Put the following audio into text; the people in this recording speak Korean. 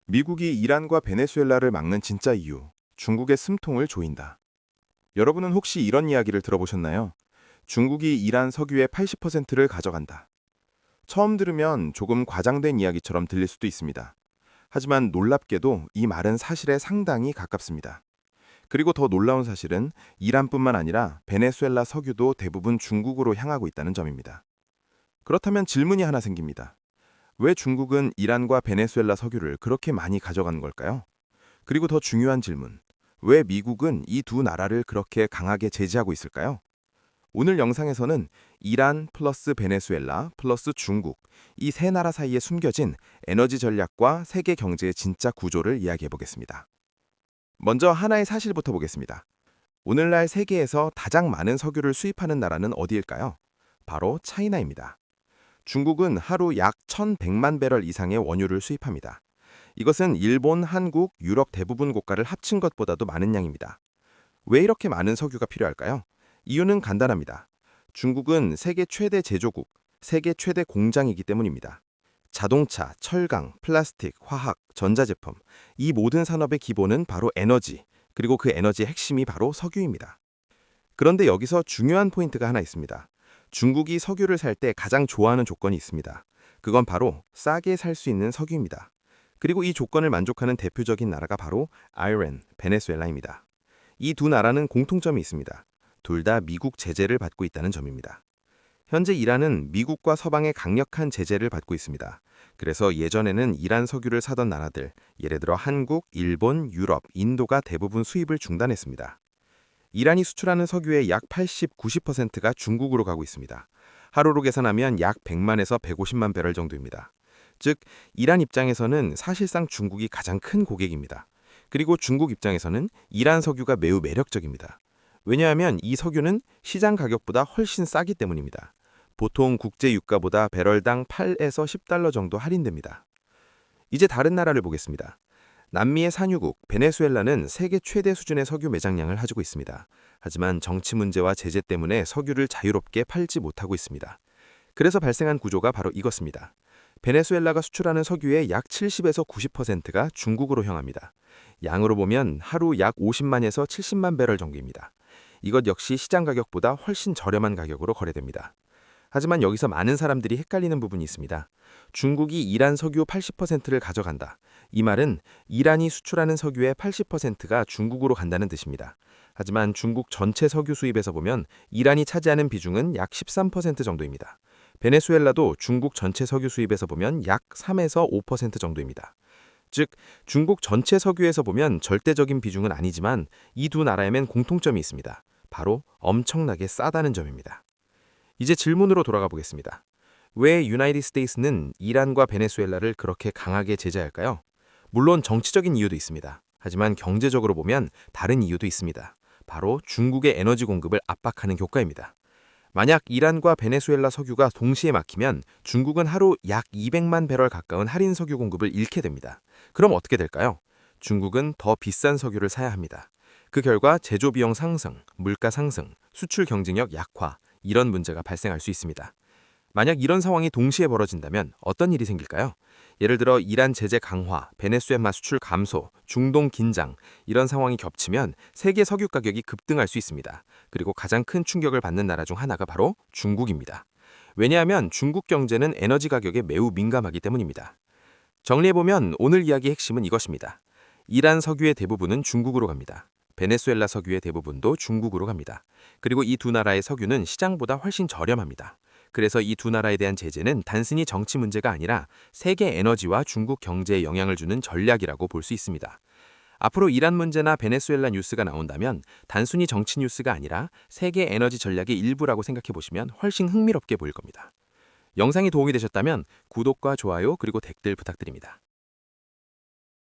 미국이 이란과 베네수엘라를 막는 진짜 이유, 중국의 숨통을 조인다. 여러분은 혹시 이런 이야기를 들어보셨나요? 중국이 이란 석유의 80%를 가져간다. 처음 들으면 조금 과장된 이야기처럼 들릴 수도 있습니다. 하지만 놀랍게도 이 말은 사실에 상당히 가깝습니다. 그리고 더 놀라운 사실은 이란뿐만 아니라 베네수엘라 석유도 대부분 중국으로 향하고 있다는 점입니다. 그렇다면 질문이 하나 생깁니다. 왜 중국은 이란과 베네수엘라 석유를 그렇게 많이 가져가는 걸까요? 그리고 더 중요한 질문. 왜 미국은 이 두 나라를 그렇게 강하게 제지하고 있을까요? 오늘 영상에서는 이란 플러스 베네수엘라 플러스 중국, 이 세 나라 사이에 숨겨진 에너지 전략과 세계 경제의 진짜 구조를 이야기해 보겠습니다. 먼저 하나의 사실부터 보겠습니다. 오늘날 세계에서 가장 많은 석유를 수입하는 나라는 어디일까요? 바로 차이나입니다. 중국은 하루 약 1,100만 배럴 이상의 원유를 수입합니다. 이것은 일본, 한국, 유럽 대부분 국가를 합친 것보다도 많은 양입니다. 왜 이렇게 많은 석유가 필요할까요? 이유는 간단합니다. 중국은 세계 최대 제조국, 세계 최대 공장이기 때문입니다. 자동차, 철강, 플라스틱, 화학, 전자제품, 이 모든 산업의 기본은 바로 에너지, 그리고 그 에너지의 핵심이 바로 석유입니다. 그런데 여기서 중요한 포인트가 하나 있습니다. 중국이 석유를 살 때 가장 좋아하는 조건이 있습니다. 그건 바로 싸게 살 수 있는 석유입니다. 그리고 이 조건을 만족하는 대표적인 나라가 바로 아이란, 베네수엘라입니다. 이 두 나라는 공통점이 있습니다. 둘 다 미국 제재를 받고 있다는 점입니다. 현재 이란은 미국과 서방의 강력한 제재를 받고 있습니다. 그래서 예전에는 이란 석유를 사던 나라들, 예를 들어 한국, 일본, 유럽, 인도가 대부분 수입을 중단했습니다. 이란이 수출하는 석유의 약 80, 90%가 중국으로 가고 있습니다. 하루로 계산하면 약 100만에서 150만 배럴 정도입니다. 즉, 이란 입장에서는 사실상 중국이 가장 큰 고객입니다. 그리고 중국 입장에서는 이란 석유가 매우 매력적입니다. 왜냐하면 이 석유는 시장 가격보다 훨씬 싸기 때문입니다. 보통 국제 유가보다 배럴당 8에서 10달러 정도 할인됩니다. 이제 다른 나라를 보겠습니다. 남미의 산유국 베네수엘라는 세계 최대 수준의 석유 매장량을 가지고 있습니다. 하지만 정치 문제와 제재 때문에 석유를 자유롭게 팔지 못하고 있습니다. 그래서 발생한 구조가 바로 이것입니다. 베네수엘라가 수출하는 석유의 약 70에서 90%가 중국으로 향합니다. 양으로 보면 하루 약 50만에서 70만 배럴 정도입니다. 이것 역시 시장 가격보다 훨씬 저렴한 가격으로 거래됩니다. 하지만 여기서 많은 사람들이 헷갈리는 부분이 있습니다. 중국이 이란 석유 80%를 가져간다. 이 말은 이란이 수출하는 석유의 80%가 중국으로 간다는 뜻입니다. 하지만 중국 전체 석유 수입에서 보면 이란이 차지하는 비중은 약 13% 정도입니다. 베네수엘라도 중국 전체 석유 수입에서 보면 약 3에서 5% 정도입니다. 즉, 중국 전체 석유에서 보면 절대적인 비중은 아니지만 이 두 나라에는 공통점이 있습니다. 바로 엄청나게 싸다는 점입니다. 이제 질문으로 돌아가 보겠습니다. 왜 유나이티드 스테이츠는 이란과 베네수엘라를 그렇게 강하게 제재할까요? 물론 정치적인 이유도 있습니다. 하지만 경제적으로 보면 다른 이유도 있습니다. 바로 중국의 에너지 공급을 압박하는 효과입니다. 만약 이란과 베네수엘라 석유가 동시에 막히면 중국은 하루 약 200만 배럴 가까운 할인 석유 공급을 잃게 됩니다. 그럼 어떻게 될까요? 중국은 더 비싼 석유를 사야 합니다. 그 결과 제조 비용 상승, 물가 상승, 수출 경쟁력 약화, 이런 문제가 발생할 수 있습니다. 만약 이런 상황이 동시에 벌어진다면 어떤 일이 생길까요? 예를 들어 이란 제재 강화, 베네수엘라 수출 감소, 중동 긴장, 이런 상황이 겹치면 세계 석유 가격이 급등할 수 있습니다. 그리고 가장 큰 충격을 받는 나라 중 하나가 바로 중국입니다. 왜냐하면 중국 경제는 에너지 가격에 매우 민감하기 때문입니다. 정리해보면 오늘 이야기의 핵심은 이것입니다. 이란 석유의 대부분은 중국으로 갑니다. 베네수엘라 석유의 대부분도 중국으로 갑니다. 그리고 이 두 나라의 석유는 시장보다 훨씬 저렴합니다. 그래서 이 두 나라에 대한 제재는 단순히 정치 문제가 아니라 세계 에너지와 중국 경제에 영향을 주는 전략이라고 볼 수 있습니다. 앞으로 이란 문제나 베네수엘라 뉴스가 나온다면 단순히 정치 뉴스가 아니라 세계 에너지 전략의 일부라고 생각해 보시면 훨씬 흥미롭게 보일 겁니다. 영상이 도움이 되셨다면 구독과 좋아요 그리고 댓글 부탁드립니다.